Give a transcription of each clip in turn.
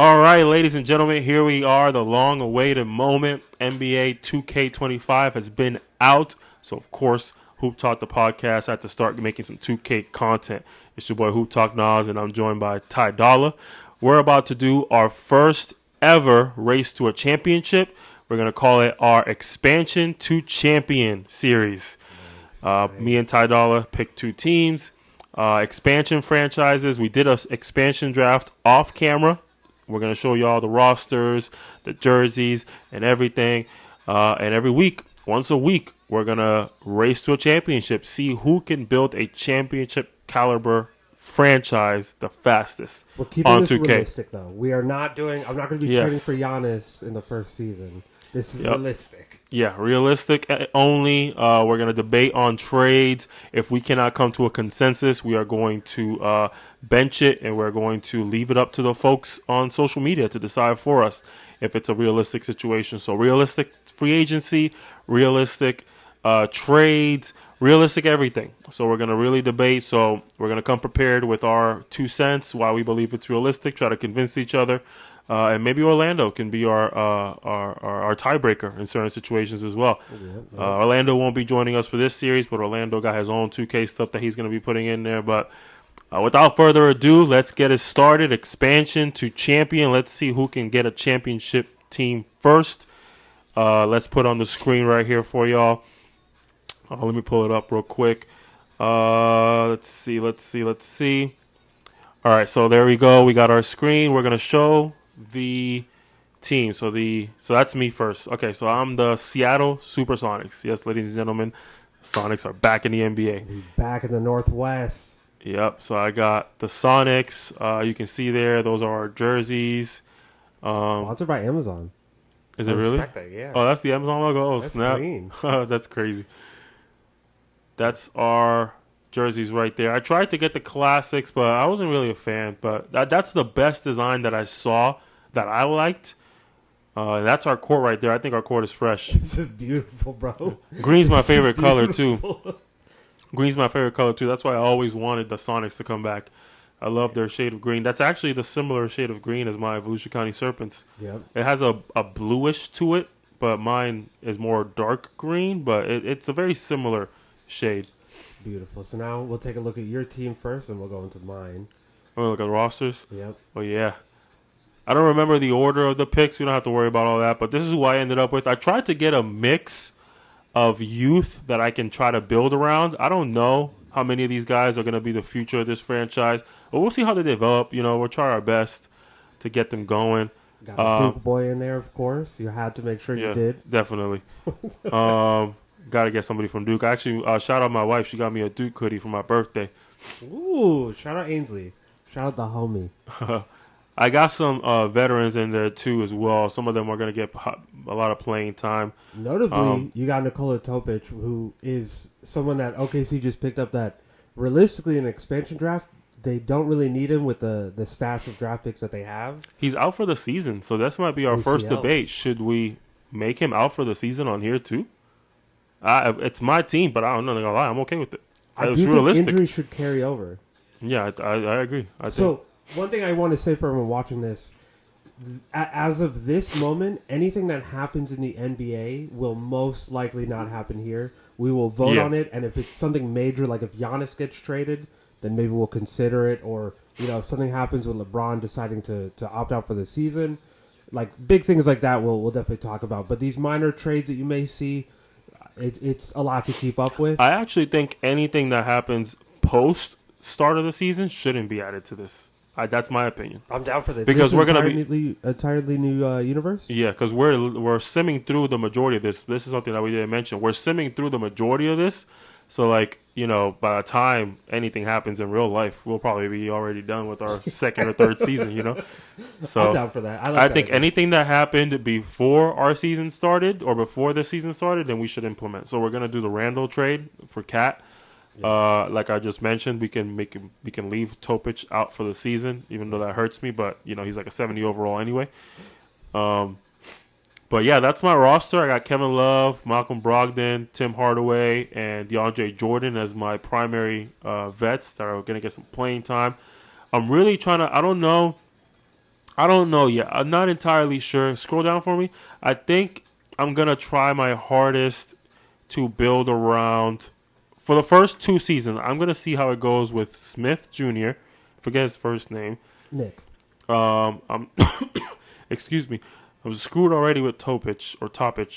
All right, ladies and gentlemen, here we are, the long-awaited moment. NBA 2K25 has been out, so of course, Hoop Talk the podcast had to start making some 2K content. It's your boy Hoop Talk Nas, and I'm joined by TyDolla. We're about to do our first ever race to a championship. We're gonna call it our Expansion to Champion series. Me and TyDolla picked two teams, expansion franchises. We did an expansion draft off camera. We're going to show you all the rosters, the jerseys, and everything. And every week, once a week, we're going to race to a championship, see who can build a championship caliber franchise the fastest. We're keeping on this 2K. realistic, though. We are not doing. I'm not going to be trading for Giannis in the first season. This is realistic. Yeah, realistic only. We're going to debate on trades. If we cannot come to a consensus, we are going to bench it, and we're going to leave it up to the folks on social media to decide for us if it's a realistic situation. So realistic free agency, realistic trades, realistic everything. So we're going to really debate. So we're going to come prepared with our 2 cents, why we believe it's realistic, try to convince each other. And maybe Orlando can be our tiebreaker in certain situations as well. Orlando won't be joining us for this series, but Orlando got his own 2K stuff that he's going to be putting in there. But without further ado, let's get it started. Expansion to champion. Let's see who can get a championship team first. Let's put on the screen right here for y'all. Let me pull it up real quick. Let's see. All right, so there we go. We got our screen. We're going to show the team. So that's me first. Okay, so I'm the Seattle Supersonics. Yes, ladies and gentlemen, Sonics are back in the NBA. We're back in the Northwest. Yep. So I got the Sonics. You can see there; those are our jerseys. Sponsored by Amazon. Is it really? That, yeah. Oh, that's the Amazon logo. Oh, that's snap! clean. That's crazy. That's our jerseys right there. I tried to get the classics, but I wasn't really a fan. But that's the best design that I saw that I liked. That's our court right there. I think our court is fresh. This is beautiful, bro. Green's my favorite color, too. Green's my favorite color, too. That's why I always wanted the Sonics to come back. I love their shade of green. That's actually the similar shade of green as my Volusia County Serpents. Yep. It has a bluish to it, but mine is more dark green, but it's a very similar shade. Beautiful. So now we'll take a look at your team first, and we'll go into mine. Oh, look at the rosters? Yep. Oh, yeah. I don't remember the order of the picks. We don't have to worry about all that. But this is who I ended up with. I tried to get a mix of youth that I can try to build around. I don't know how many of these guys are going to be the future of this franchise. But we'll see how they develop. We'll try our best to get them going. Got a Duke boy in there, of course. You had to make sure you did. Definitely. Got to get somebody from Duke. Actually, shout out my wife. She got me a Duke hoodie for my birthday. Ooh, shout out Ainsley. Shout out the homie. I got some veterans in there, too, as well. Some of them are going to get a lot of playing time. Notably, you got Nikola Topic, who is someone that OKC just picked up that, realistically, in an expansion draft, they don't really need him with the stash of draft picks that they have. He's out for the season, so this might be our first debate. Should we make him out for the season on here, too? It's my team, but I'm not going to lie. I'm okay with it. I do think injury should carry over. Yeah, I agree. One thing I want to say for everyone watching this, as of this moment, anything that happens in the NBA will most likely not happen here. We will vote on it, and if it's something major, like if Giannis gets traded, then maybe we'll consider it. Or, if something happens with LeBron deciding to opt out for the season, like big things like that we'll definitely talk about. But these minor trades that you may see, it's a lot to keep up with. I actually think anything that happens post start of the season shouldn't be added to this. That's my opinion. I'm down for this. Because we're going to be entirely new universe. Yeah, because we're simming through the majority of this. This is something that we didn't mention. We're simming through the majority of this. So, by the time anything happens in real life, we'll probably be already done with our second or third season. So I'm down for that. I think anything that happened before our season started or before the season started, then we should implement. So we're going to do the Randall trade for Cat. Like I just mentioned, we can leave Topic out for the season, even though that hurts me. But he's like a 70 overall anyway. But yeah, that's my roster. I got Kevin Love, Malcolm Brogdon, Tim Hardaway, and DeAndre Jordan as my primary vets that are going to get some playing time. I'm really trying to. I don't know. I don't know yet. I'm not entirely sure. Scroll down for me. I think I'm gonna try my hardest to build around for the first 2 seasons. I'm gonna see how it goes with Smith Jr. Forget his first name. Nick. I'm excuse me. I'm screwed already with Topic,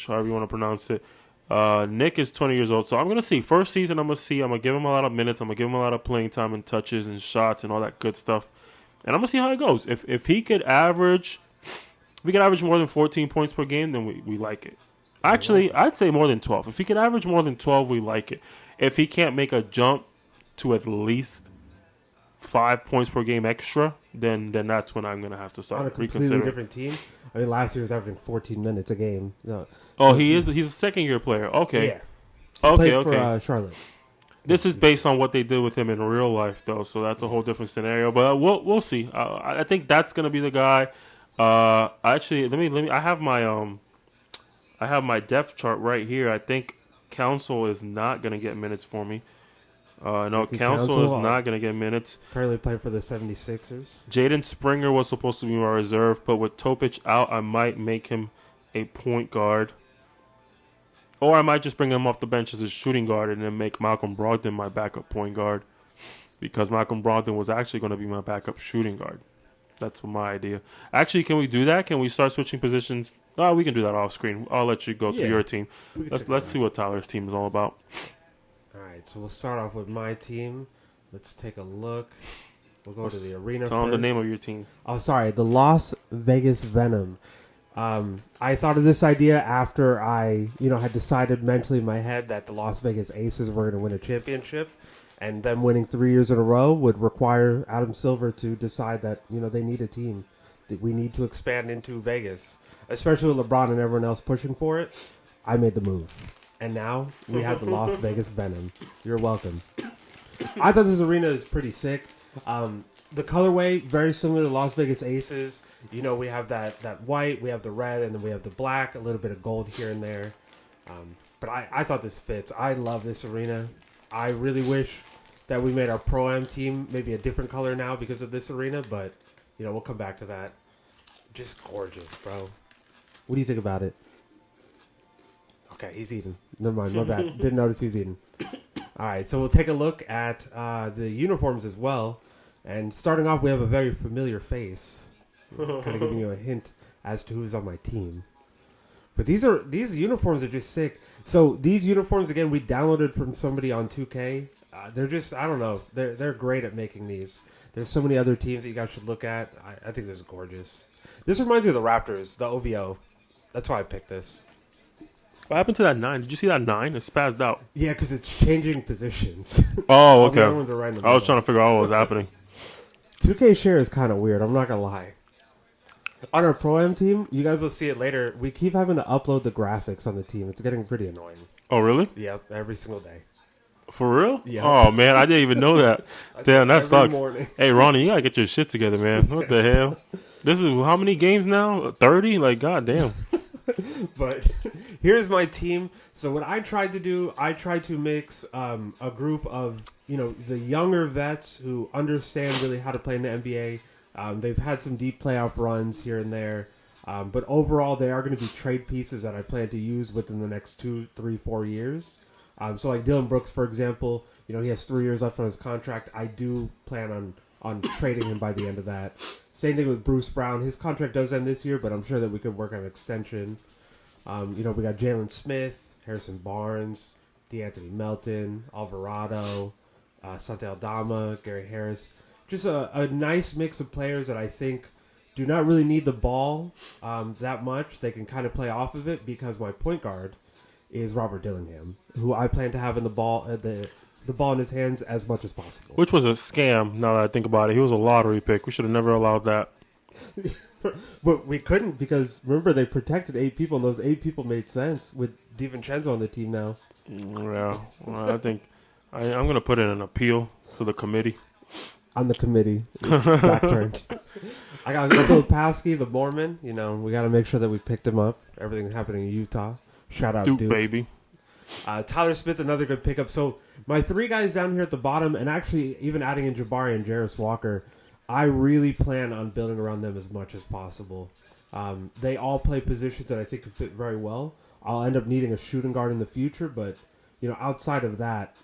however you want to pronounce it. Nick is 20 years old, so I'm gonna see. First season, I'm gonna give him a lot of minutes. I'm gonna give him a lot of playing time and touches and shots and all that good stuff. And I'm gonna see how it goes. If he could average, if we could average more than 14 points per game, then we like it. Actually, I'd say more than 12. If he could average more than 12, we like it. If he can't make a jump to at least 5 points per game extra, then that's when I'm gonna have to start On a completely reconsidering. different team. I mean, last year he was averaging 14 minutes a game. No. Oh, So he's a second-year player. Okay, Yeah. okay. For Charlotte. This is based on what they did with him in real life, though, so that's a whole different scenario. But we'll see. I think that's gonna be the guy. Actually, let me. I have my depth chart right here. I think Council is not gonna get minutes for me. No, Council is not gonna get minutes. Currently playing for the 76ers. Jaden Springer was supposed to be my reserve, but with Topic out, I might make him a point guard. Or I might just bring him off the bench as a shooting guard and then make Malcolm Brogdon my backup point guard. Because Malcolm Brogdon was actually going to be my backup shooting guard. That's my idea. Actually, can we do that? Can we start switching positions? Oh, we can do that off screen. I'll let you go through your team. Let's see what Tyler's team is all about. All right, so we'll start off with my team. Let's take a look. We'll go to the arena Tell first. him the name of your team. Oh, sorry, the Las Vegas Venom. I thought of this idea after I, had decided mentally in my head that the Las Vegas Aces were going to win a championship, and them winning 3 years in a row would require Adam Silver to decide that, they need a team. That we need to expand into Vegas, especially with LeBron and everyone else pushing for it. I made the move, and now we have the Las Vegas Venom. You're welcome. I thought this arena is pretty sick. The colorway, very similar to Las Vegas Aces. We have that white, we have the red, and then we have the black, a little bit of gold here and there. But I thought this fits. I love this arena. I really wish that we made our Pro-Am team maybe a different color now because of this arena, but, we'll come back to that. Just gorgeous, bro. What do you think about it? Okay, he's eating. Never mind, my bad. Didn't notice he's eating. All right, so we'll take a look at the uniforms as well. And starting off, we have a very familiar face, kind of giving you a hint as to who's on my team. But these uniforms are just sick. So these uniforms, again, we downloaded from somebody on 2K. They're just, I don't know, they're great at making these. There's so many other teams that you guys should look at. I think this is gorgeous. This reminds me of the Raptors, the OVO. That's why I picked this. What happened to that 9? Did you see that 9? It spazzed out. Yeah, because it's changing positions. Oh, okay. The other ones are right in the I was middle. trying to figure out what was happening. 2K share is kind of weird. I'm not going to lie. On our Pro-Am team, you guys will see it later. We keep having to upload the graphics on the team. It's getting pretty annoying. Oh, really? Yep, every single day. For real? Yeah. Oh, man, I didn't even know that. Damn, that Every sucks. morning. Hey, Ronnie, you got to get your shit together, man. What the hell? This is how many games now? 30? Like, goddamn. But here's my team. So what I tried to do, I tried to mix a group of, the younger vets who understand really how to play in the NBA. They've had some deep playoff runs here and there. But overall, they are going to be trade pieces that I plan to use within the next 2, 3, 4 years. So like Dylan Brooks, for example, he has 3 years left on his contract. I do plan on trading him by the end of that. Same thing with Bruce Brown. His contract does end this year, but I'm sure that we could work on an extension. We got Jalen Smith, Harrison Barnes, DeAnthony Melton, Alvarado, Santi Aldama, Gary Harris. Just a nice mix of players that I think do not really need the ball that much. They can kind of play off of it because my point guard is Robert Dillingham, who I plan to have in the ball in his hands as much as possible. Which was a scam, now that I think about it. He was a lottery pick. We should have never allowed that. But we couldn't because, remember, they protected 8 people, and those 8 people made sense with DiVincenzo on the team now. Yeah, well, I think I'm going to put in an appeal to the committee. On the committee. It's back turned. I got Bill Pasky, the Mormon. We got to make sure that we picked him up. Everything happening in Utah. Shout out, Duke. Baby. Tyler Smith, another good pickup. So my 3 guys down here at the bottom, and actually even adding in Jabari and Jarris Walker, I really plan on building around them as much as possible. They all play positions that I think could fit very well. I'll end up needing a shooting guard in the future, but outside of that,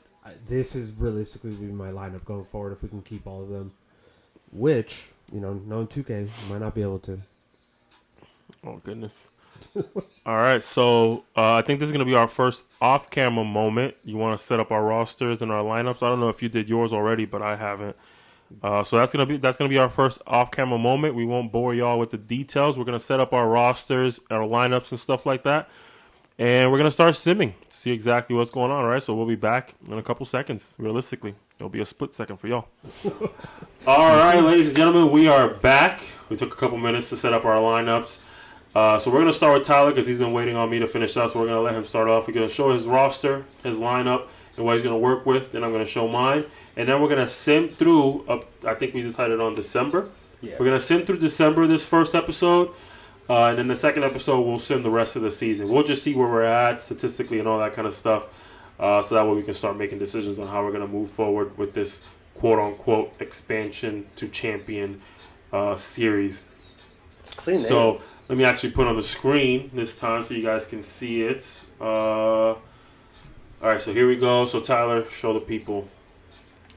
this is realistically be my lineup going forward if we can keep all of them. Which knowing 2K, we might not be able to. Oh goodness. All right, so I think this is going to be our first off-camera moment. You want to set up our rosters and our lineups. I don't know if you did yours already, but I haven't. So that's gonna be our first off-camera moment. We won't bore y'all with the details. We're gonna set up our rosters, our lineups, and stuff like that, and we're gonna start simming to see exactly what's going on. All right, so we'll be back in a couple seconds. Realistically, it'll be a split second for y'all. All right, ladies and gentlemen, we are back. We took a couple minutes to set up our lineups. So we're going to start with Tyler because he's been waiting on me to finish up. So we're going to let him start off. We're going to show his roster, his lineup, and what he's going to work with. Then I'm going to show mine. And then we're going to sim through, I think we decided on December. Yeah. We're going to sim through December this first episode. And then the second episode, we'll sim the rest of the season. We'll just see where we're at statistically and all that kind of stuff. So that way we can start making decisions on how we're going to move forward with this quote-unquote expansion to champion series. It's clean. So let me actually put on the screen this time so you guys can see it. All right, so here we go. So Tyler, show the people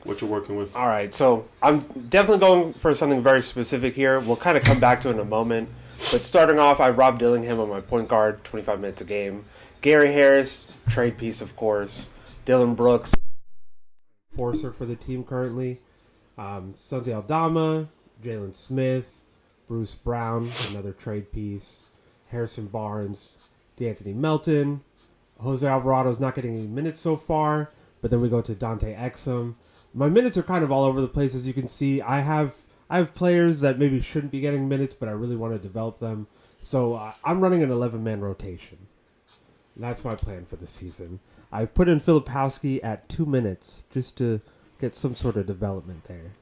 what you're working with. All right, so I'm definitely going for something very specific here. We'll kind of come back to it in a moment. But starting off, I have Rob Dillingham on my point guard, 25 minutes a game. Gary Harris, trade piece, of course. Dylan Brooks, Forcer for the team currently. Santi Aldama, Jalen Smith, Bruce Brown, another trade piece. Harrison Barnes, DeAnthony Melton. Jose Alvarado's not getting any minutes so far, but then we go to Dante Exum. My minutes are kind of all over the place, as you can see. I have players that maybe shouldn't be getting minutes, but I really want to develop them. So I'm running an 11-man rotation. That's my plan for the season. I've put in Filipowski at 2 minutes just to get some sort of development there.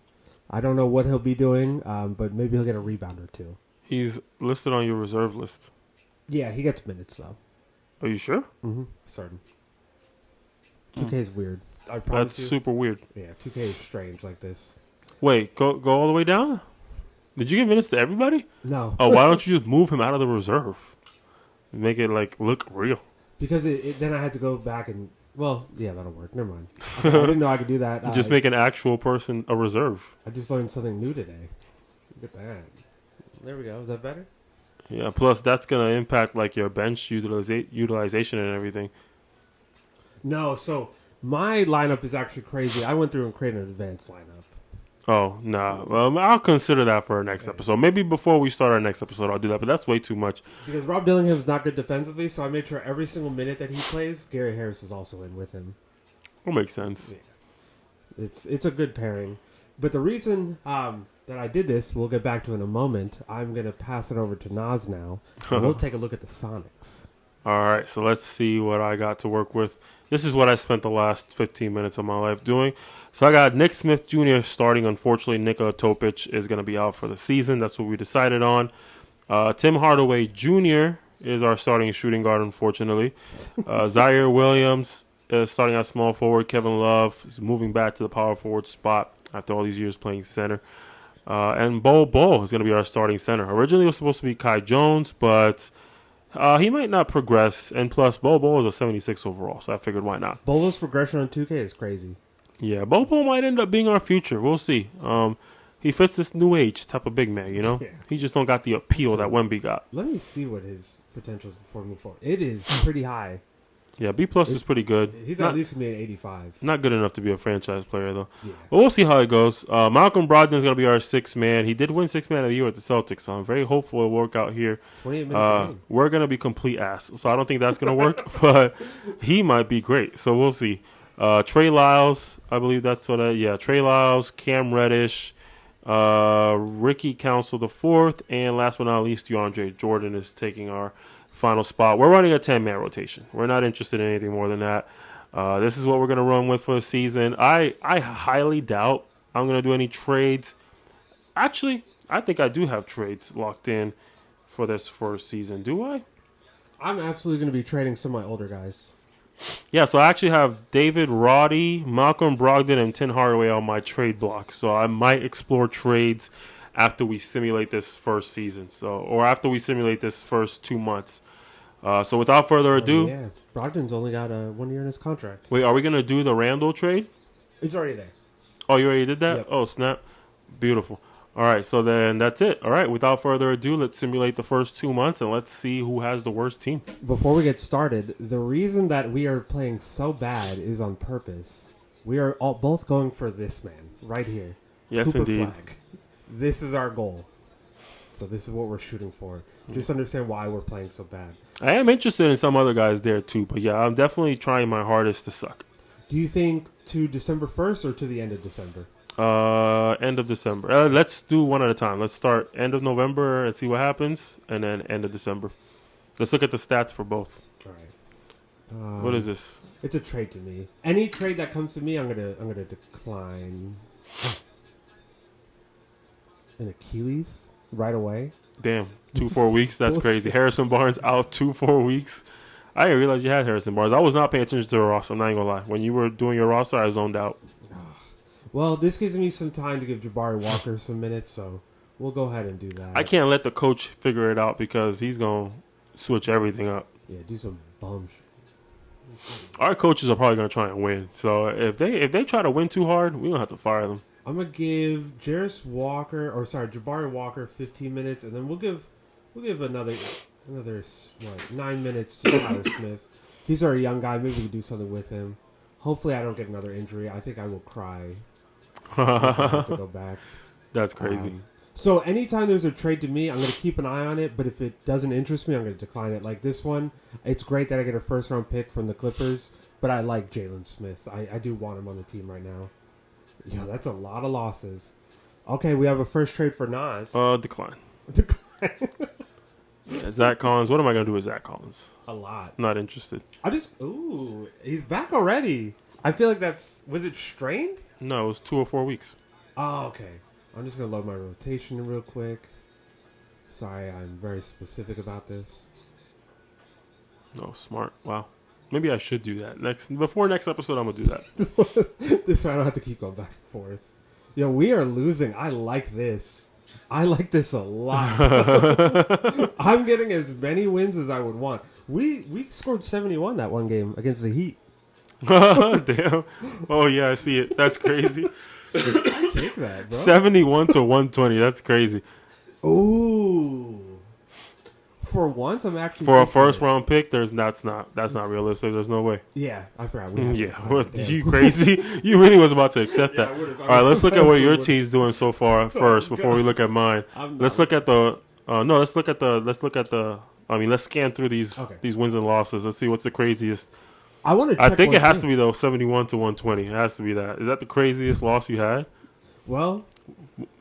I don't know what he'll be doing, but maybe he'll get a rebound or two. He's listed on your reserve list. Yeah, he gets minutes, though. Are you sure? Mm-hmm. Certain. 2K is weird. I promise That's super weird. Yeah, 2K is strange like this. Wait, go all the way down? Did you give minutes to everybody? No. Oh, why don't you just move him out of the reserve? Make it, look real. Because then I had to go back and... Well, yeah, that'll work. Never mind. I didn't know I could do that. Just make an actual person a reserve. I just learned something new today. Look at that. There we go. Is that better? Yeah, plus that's going to impact your bench utilization and everything. No, so my lineup is actually crazy. I went through and created an advanced lineup. Oh, nah. Well, I'll consider that for our next episode. Maybe before we start our next episode, I'll do that, but that's way too much. Because Rob Dillingham's not good defensively, so I made sure every single minute that he plays, Gary Harris is also in with him. That makes sense. Yeah. It's a good pairing. But the reason that I did this, we'll get back to in a moment. I'm going to pass it over to Nas now, and we'll take a look at the Sonics. All right, so let's see what I got to work with. This is what I spent the last 15 minutes of my life doing. So I got Nick Smith Jr. starting. Unfortunately, Nikola Topic is going to be out for the season. That's what we decided on. Tim Hardaway Jr. is our starting shooting guard, unfortunately. Zaire Williams is starting at small forward. Kevin Love is moving back to the power forward spot after all these years playing center. And Bol Bol is going to be our starting center. Originally, it was supposed to be Kai Jones, but... he might not progress, and plus, Bobo is a 76 overall, so I figured why not. Bobo's progression on 2K is crazy. Yeah, Bobo might end up being our future. We'll see. He fits this new age type of big man, Yeah. He just don't got the appeal that Wemby got. Let me see what his potential is before we move forward. It is pretty high. Yeah, B+ is pretty good. He's at least going to be an 85. Not good enough to be a franchise player, though. Yeah. But we'll see how it goes. Malcolm Brogdon is going to be our sixth man. He did win sixth man of the year at the Celtics, so I'm very hopeful it'll work out here. 28 minutes a game. We're going to be complete ass, so I don't think that's going to work, but he might be great, so we'll see. Trey Lyles, I believe that's what Trey Lyles, Cam Reddish, Ricky Council IV, and last but not least, DeAndre Jordan is taking our final spot. We're running a 10-man rotation. We're not interested in anything more than that. This is what we're going to run with for the season. I highly doubt I'm going to do any trades. Actually, I think I do have trades locked in for this first season. Do I? I'm absolutely going to be trading some of my older guys. Yeah, so I actually have David Roddy, Malcolm Brogdon, and Tim Hardaway on my trade block. So I might explore trades after we simulate this first season. Or after we simulate this first 2 months. So without further Oh ado, yeah, Brogdon's only got 1 year in his contract. wait, are we gonna do the Randall trade? It's already there. Oh, you already did that? Yep. Oh, snap. Beautiful. All right, so then that's it. All right, without further ado, let's simulate the first 2 months and let's see who has the worst team. Before we get started, the reason that we are playing so bad is on purpose. We are both going for this man right here. Yes, Cooper indeed. Flag. This is our goal. So this is what we're shooting for. Just understand why we're playing so bad. I am interested in some other guys there too, but yeah, I'm definitely trying my hardest to suck. Do you think to December 1st or to the end of December? End of December. Let's do one at a time. Let's start end of November and see what happens, and then end of December. Let's look at the stats for both. All right. What is this? It's a trade to me. Any trade that comes to me, I'm gonna decline. An Achilles right away. Damn, 4 weeks. That's crazy. Harrison Barnes out 4 weeks. I didn't realize you had Harrison Barnes. I was not paying attention to the roster. I'm not even gonna lie. When you were doing your roster, I zoned out. Well, this gives me some time to give Jabari Walker some minutes, so we'll go ahead and do that. I can't let the coach figure it out because he's gonna switch everything up. Yeah, do some bum shit. Our coaches are probably gonna try and win. So if they try to win too hard, we don't have to fire them. I'm gonna give Jabari Walker 15 minutes, and then we'll give another 9 minutes to Tyler Smith. He's our young guy. Maybe we can do something with him. Hopefully, I don't get another injury. I think I will cry. I have to go back. That's crazy. So anytime there's a trade to me, I'm going to keep an eye on it. But if it doesn't interest me, I'm going to decline it. Like this one, it's great that I get a first-round pick from the Clippers, but I like Jalen Smith. I do want him on the team right now. Yeah, that's a lot of losses. Okay, we have a first trade for Nas. Decline. Yeah, Zach Collins. What am I going to do with Zach Collins? A lot. Not interested. He's back already. I feel like was it strained? No, it was 2 or 4 weeks. Oh, okay. I'm just going to load my rotation real quick. Sorry, I'm very specific about this. No, smart. Wow. Maybe I should do that. Before next episode, I'm going to do that. This way I don't have to keep going back and forth. We are losing. I like this. I like this a lot. I'm getting as many wins as I would want. We scored 71 that one game against the Heat. Damn. Oh, yeah, I see it. That's crazy. I take that, bro. 71 to 120. That's crazy. Ooh. For once, I'm actually for a first round pick. That's not realistic. There's no way. Yeah, I forgot. Yeah, what, you crazy? You really was about to accept that. All right, let's look at what your team's doing so far first before we look at mine. Let's look at the. Let's scan through these wins and losses. Let's see what's the craziest. I think it has to be though 71 to 120. It has to be that. Is that the craziest loss you had? Well,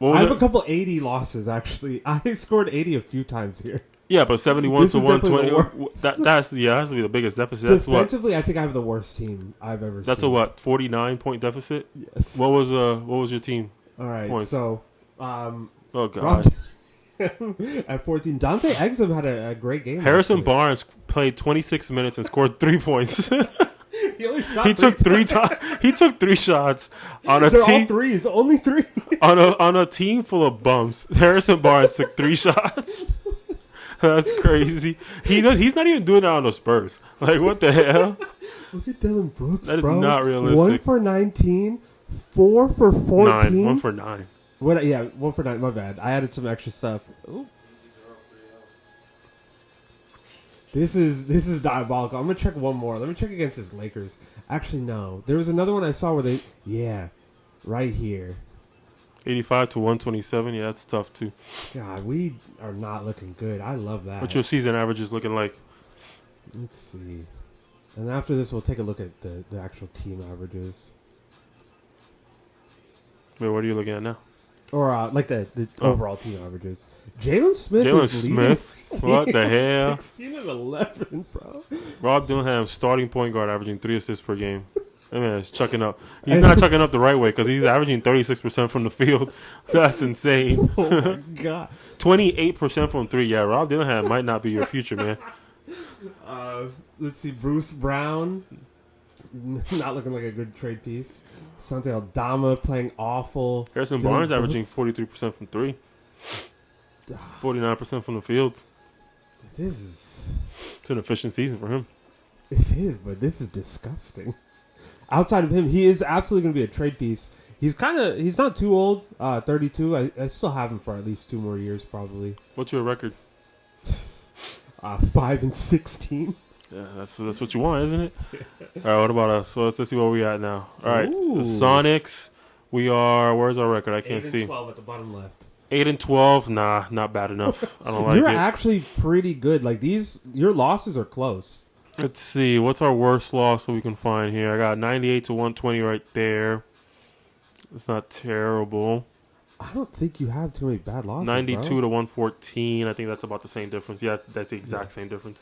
I have a couple 80 losses actually. I scored 80 a few times here. Yeah, but 71 to 120. That has to be the biggest deficit. Defensively, I think I have the worst team I've ever seen. That's a 49 point deficit. Yes. What was your team? All right, points? so oh god. At 14, Dante Exum had a great game. Harrison Barnes played 26 minutes and scored 3 points. He took 3 He took 3 shots on a They're team. all threes, only 3 on a team full of bums. Harrison Barnes took 3 shots. That's crazy. He's not even doing that on the Spurs. Like, what the hell? Look at Dylan Brooks, That is bro. not realistic. 1 for 19, 4 for 14. 1 for 9. What? Yeah, 1 for 9. My bad. I added some extra stuff. Ooh. This is diabolical. I'm gonna check one more. Let me check against his Lakers. Actually, no. There was another one I saw where right here. 85 to 127. Yeah, that's tough too. God, we are not looking good. I love that. What's your season average is looking like? Let's see. And after this, we'll take a look at the actual team averages. Wait, what are you looking at now? Or like the overall team averages. Jalen Smith Jalen is leading Smith? What the hell? 16 and 11, bro. Rob Dillingham, starting point guard, averaging 3 assists per game. That man is chucking up. He's not chucking up the right way because he's averaging 36% from the field. That's insane. Oh, my God. 28% from 3. Yeah, Rob Dillingham might not be your future, man. Let's see. Bruce Brown, not looking like a good trade piece. Santi Aldama playing awful. Harrison Dylan Barnes Brooks. averaging 43% from 3. 49% from the field. This is... It's an efficient season for him. It is, but this is disgusting. Outside of him, he is absolutely going to be a trade piece. He's not too old, 32. I still have him for at least 2 more years, probably. What's your record? 5-16. Yeah, that's what you want, isn't it? All right, what about us? So let's see where we at now. All right, Ooh. the Sonics. We are. Where's our record? I can't see. 8-12 at the bottom left. 8-12. Nah, not bad enough. I don't like You're it. actually pretty good. Like your losses are close. Let's see. What's our worst loss that we can find here? I got 98-120 right there. It's not terrible. I don't think you have too many bad losses. 92-114. I think that's about the same difference. Yeah, that's the exact same difference.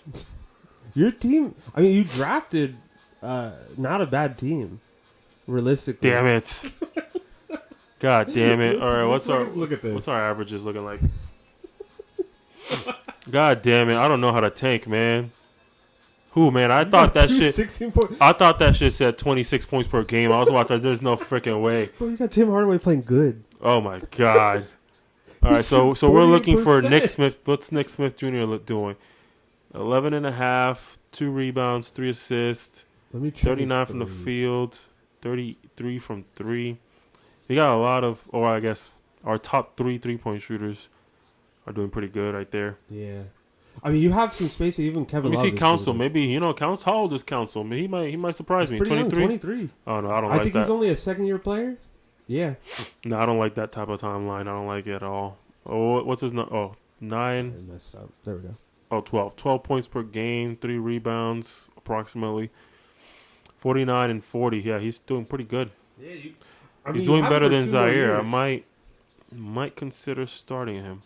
Your team. I mean, you drafted not a bad team. Realistically, Damn it. God damn it. All right, Look at this. What's our averages looking like? God damn it. I don't know how to tank, man. Who, man? I thought that shit. 16 points. I thought that shit said 26 points per game. I was about to. There's no freaking way. Bro, you got Tim Hardaway playing good. Oh my god. All right, so we're looking for 48%. Nick Smith. What's Nick Smith Jr. doing? 11.5, 2 rebounds, 3 assists, Let me check 39 his from the threes. field, 33 from 3. He got a lot of, or I guess our top 3 3-point shooters are doing pretty good right there. Yeah. I mean, you have some space. Even Kevin Let me Love see is Council. shooting. Maybe, Council. How old is Council? I mean, he might surprise me. Pretty young, 23? 23. Oh, no, I don't I like think that. he's only a second-year player. Yeah. No, I don't like that type of timeline. I don't like it at all. Oh, what's his number? Oh, 9. I messed up. There we go. Oh, 12. 12 points per game, 3 rebounds, approximately. 49 and 40. Yeah, he's doing pretty good. Yeah, He's doing better than Zaire. I might consider starting him.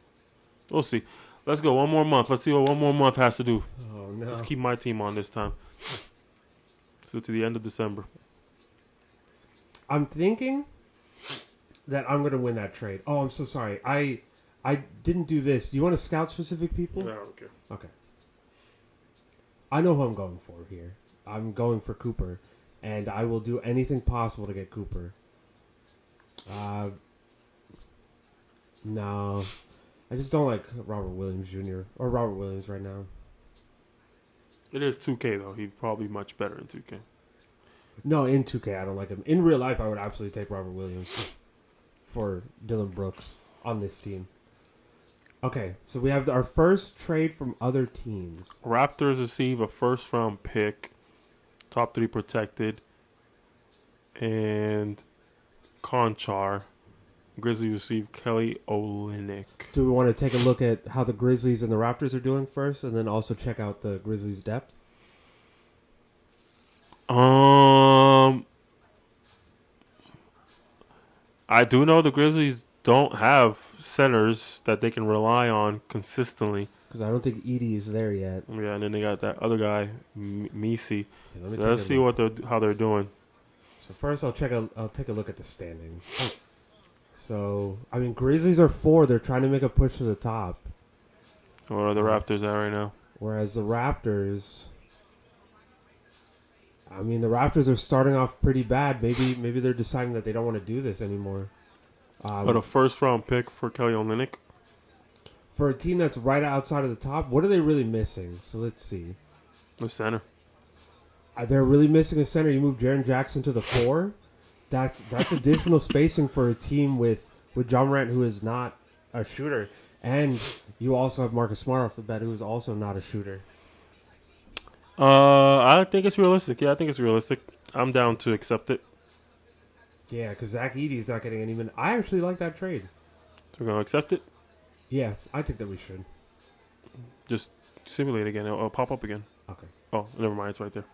We'll see. Let's go. One more month. Let's see what one more month has to do. Oh, no. Let's keep my team on this time. So to the end of December. I'm thinking that I'm going to win that trade. Oh, I'm so sorry. I didn't do this. Do you want to scout specific people? No, okay. Okay. I know who I'm going for here. I'm going for Cooper, and I will do anything possible to get Cooper. No. I just don't like Robert Williams Jr. or Robert Williams right now. It is 2K, though. He's probably much better in 2K. No, in 2K, I don't like him. In real life, I would absolutely take Robert Williams for Dylan Brooks on this team. Okay, so we have our first trade from other teams. Raptors receive a first-round pick, top 3 protected, and Conchar. Grizzlies receive Kelly Olynyk. Do we want to take a look at how the Grizzlies and the Raptors are doing first, and then also check out the Grizzlies' depth? I do know the Grizzlies don't have centers that they can rely on consistently. Because I don't think Edie is there yet. Yeah, and then they got that other guy, Misi. Okay, let me Let's see how they're doing. So first, I'll take a look at the standings. So I mean, Grizzlies are 4. They're trying to make a push to the top, What are the Raptors at right now? whereas the Raptors. I mean, the Raptors are starting off pretty bad. Maybe they're deciding that they don't want to do this anymore. But a first-round pick for Kelly Olynyk. For a team that's right outside of the top, what are they really missing? So let's see. The center. They're really missing a center. You move Jaren Jackson to the 4. That's additional spacing for a team with John Morant, who is not a shooter, and you also have Marcus Smart off the bat, who is also not a shooter. I think it's realistic. Yeah, I think it's realistic. I'm down to accept it. Yeah, because Zach Edey is not getting any minutes. I actually like that trade. So we're gonna accept it. Yeah, I think that we should. Just simulate again. It'll pop up again. Okay. Oh, never mind. It's right there.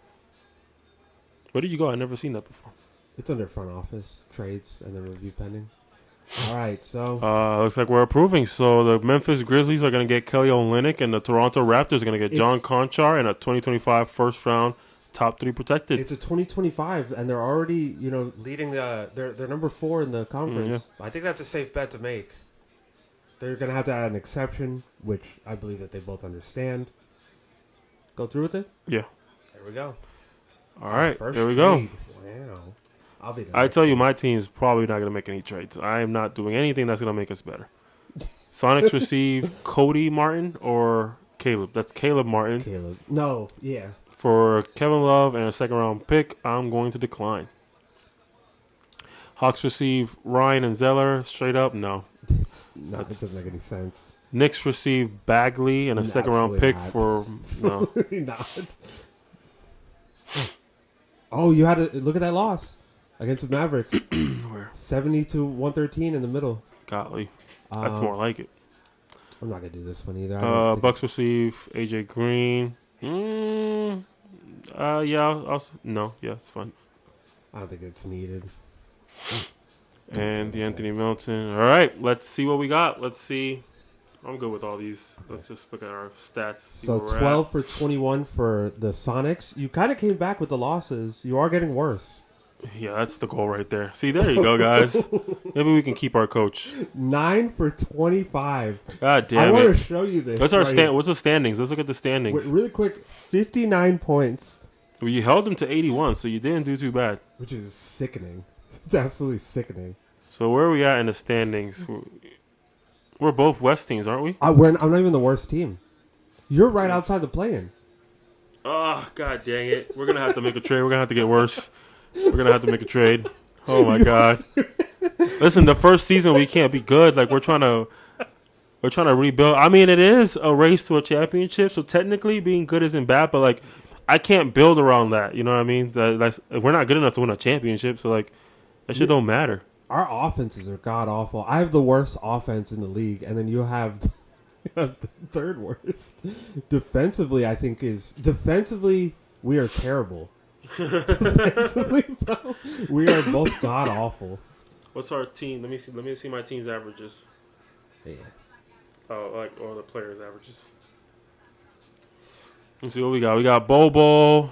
Where did you go? I've never seen that before. It's under front office, trades, and then review pending. All right, so Looks like we're approving. So the Memphis Grizzlies are going to get Kelly Olynyk, and the Toronto Raptors are going to get John Conchar and a 2025 first-round top 3 protected. it's a 2025, and they're already leading they're number 4 in the conference. Yeah. I think that's a safe bet to make. They're going to have to add an exception, which I believe that they both understand. Go through with it? Yeah. There we go. All right, First there we go. trade. Wow. I'll be the I next tell you, one. my team is probably not going to make any trades. I am not doing anything that's going to make us better. Sonics receive Cody Martin or Caleb. That's Caleb Martin. Caleb. No, yeah. For Kevin Love and a second-round pick, I'm going to decline. Hawks receive Ryan and Zeller. Straight up, no. It doesn't make any sense. Knicks receive Bagley and a second-round pick Absolutely for no. Absolutely not. Oh, you had to look at that loss against the Mavericks. Where? 70-113 in the middle. Golly, that's more like it. I'm not gonna do this one either. I don't think Bucks receive AJ Green. Yeah, it's fine. I don't think it's needed. And the Anthony Milton. All right, let's see what we got. Let's see. I'm good with all these. Let's just look at our stats. So 12 for 21 for the Sonics. You kind of came back with the losses. You are getting worse. Yeah, that's the goal right there. See, there you go, guys. Maybe we can keep our coach. 9 for 25. God damn I want to it. show you this. What's the standings? Let's look at the standings. Wait, really quick, 59 points. Well, you held them to 81, so you didn't do too bad. Which is sickening. It's absolutely sickening. So where are we at in the standings? We're both West teams, aren't we? I'm not even the worst team. You're right outside the play-in. Oh, god dang it. We're going to have to make a trade. We're going to have to get worse. We're going to have to make a trade. Oh, my God. Listen, the first season we can't be good. Like, we're trying to rebuild. I mean, it is a race to a championship, so technically being good isn't bad, but, like, I can't build around that. You know what I mean? We're not good enough to win a championship, so, like, that shit don't matter. Our offenses are god-awful. I have the worst offense in the league, and then you have the third worst. Defensively, we are terrible. Defensively, bro, we are both god-awful. What's our team? Let me see my team's averages. Yeah. Oh, or the players' averages. Let's see what we got. We got Bobo.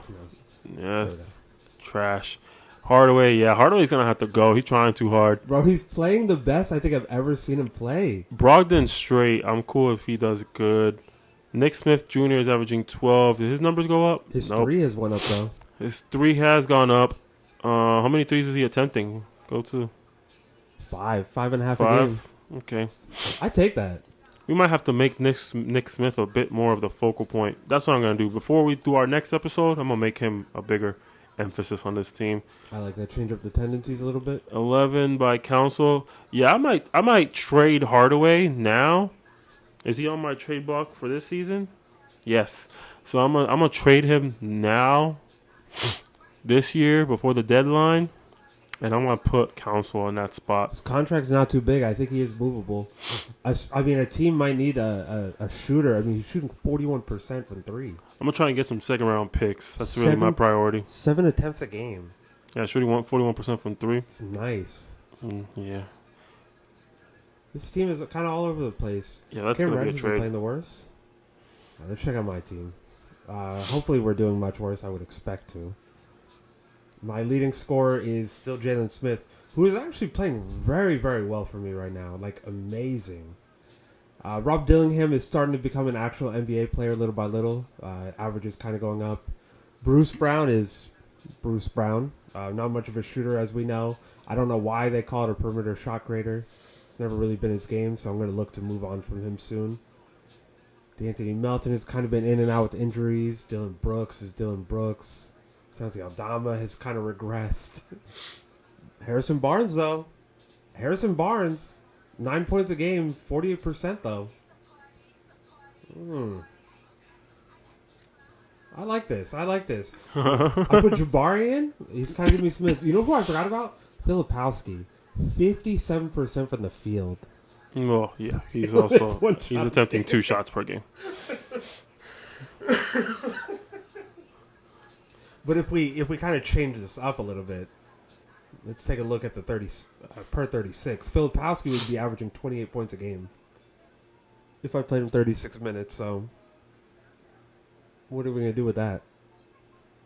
Yes. Trash. Hardaway. Yeah, Hardaway's going to have to go. He's trying too hard. Bro, he's playing the best I think I've ever seen him play. Brogdon straight. I'm cool if he does good. Nick Smith Jr. is averaging 12. Did his numbers go up? His 3 has went up, though. His 3 has gone up. How many threes is he attempting? Go to 5.5 a 5. game. Okay. I take that. We might have to make Nick Smith a bit more of the focal point. That's what I'm going to do. Before we do our next episode, I'm going to make him a bigger emphasis on this team. I like that. Change up the tendencies a little bit. 11 by Council. Yeah, I might trade Hardaway now. Is he on my trade block for this season? Yes. So I'm gonna trade him now, this year before the deadline, and I'm gonna put Council in that spot. His contract's not too big. I think he is movable. I mean, a team might need a shooter. I mean, he's shooting 41% from 3. I'm gonna try and get some second round picks. That's really my priority. 7 attempts a game. Yeah, shooting 41% from 3. It's nice. Yeah. This team is kind of all over the place. Yeah, that's Cam gonna be a Reddish trade. is playing the worst. Let's check out my team. Hopefully, we're doing much worse. I would expect to. My leading scorer is still Jalen Smith, who is actually playing very, very well for me right now. Like, amazing. Rob Dillingham is starting to become an actual NBA player little by little. Average is kind of going up. Bruce Brown is Bruce Brown. Not much of a shooter, as we know. I don't know why they call it a perimeter shot creator. It's never really been his game, so I'm going to look to move on from him soon. D'Anthony Melton has kind of been in and out with injuries. Dylan Brooks is Dylan Brooks. Santi Aldama has kind of regressed. Harrison Barnes, though. 9 points a game, 48% though. I like this. I put Jabari in. He's kind of giving me some minutes. You know who I forgot about? Filipowski. 57% from the field. Well, yeah, he's attempting 2 shots per game. But if we kind of change this up a little bit, let's take a look at the 30 per 36. Filipowski would be averaging 28 points a game if I played him 36 minutes. So, what are we gonna do with that?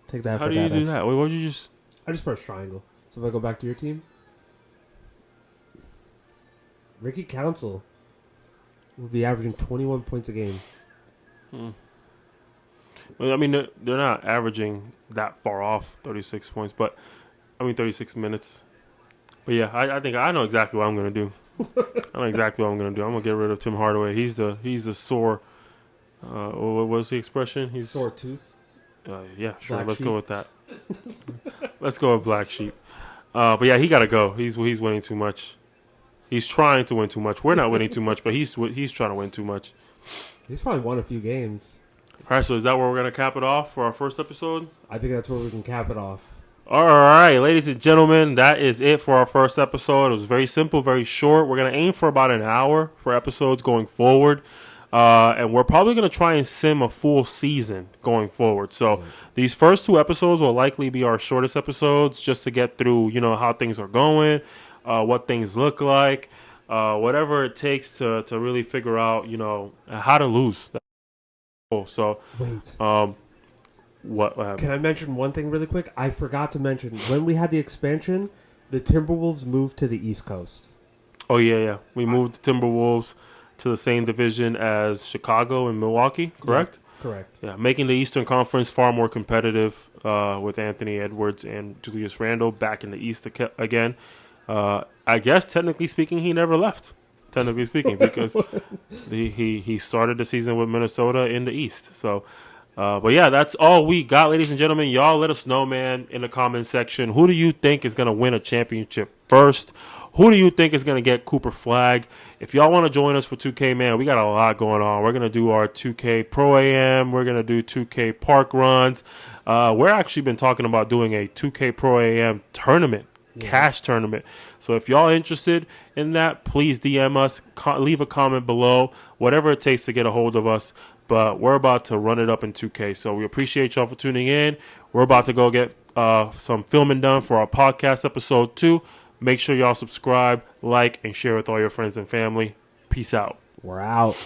Take that. How do you do that? Wait, what did you just? I just press triangle. So if I go back to your team, Ricky Council will be averaging 21 points a game. I mean, they're not averaging that far off 36 points, but I mean 36 minutes. But yeah, I think I know exactly what I'm gonna do. I know exactly what I'm gonna do. I'm gonna get rid of Tim Hardaway. He's the sore. What was the expression? He's Sore tooth. Yeah, sure. Black Let's sheep. go with that. Let's go with Black Sheep. But yeah, he gotta go. He's winning too much. He's trying to win too much. We're not winning too much, but he's trying to win too much. He's probably won a few games. All right, so is that where we're gonna cap it off for our first episode? I think that's where we can cap it off. All right, ladies and gentlemen, that is it for our first episode. It was very simple, very short. We're going to aim for about an hour for episodes going forward. And we're probably going to try and sim a full season going forward. So these first 2 episodes will likely be our shortest episodes just to get through, how things are going, what things look like, whatever it takes to really figure out, how to lose. So, Wait. What happened? Can I mention one thing really quick? I forgot to mention when we had the expansion, the Timberwolves moved to the East Coast. Oh yeah. We moved the Timberwolves to the same division as Chicago and Milwaukee. Correct. Yeah, correct. Yeah, making the Eastern Conference far more competitive with Anthony Edwards and Julius Randle back in the East again. I guess technically speaking, he never left. Technically speaking, because he started the season with Minnesota in the East. So. But yeah, that's all we got, ladies and gentlemen. Y'all let us know, man, in the comment section. Who do you think is going to win a championship first? Who do you think is going to get Cooper Flag? If y'all want to join us for 2K, man, we got a lot going on. We're going to do our 2K Pro AM. We're going to do 2K Park Runs. We're actually been talking about doing a 2K Pro AM tournament. Cash tournament. So if y'all interested in that, please DM us, leave a comment below, whatever it takes to get a hold of us. But we're about to run it up in 2K. So we appreciate y'all for tuning in. We're about to go get some filming done for our podcast episode 2. Make sure y'all subscribe, like, and share with all your friends and family. Peace out. We're out.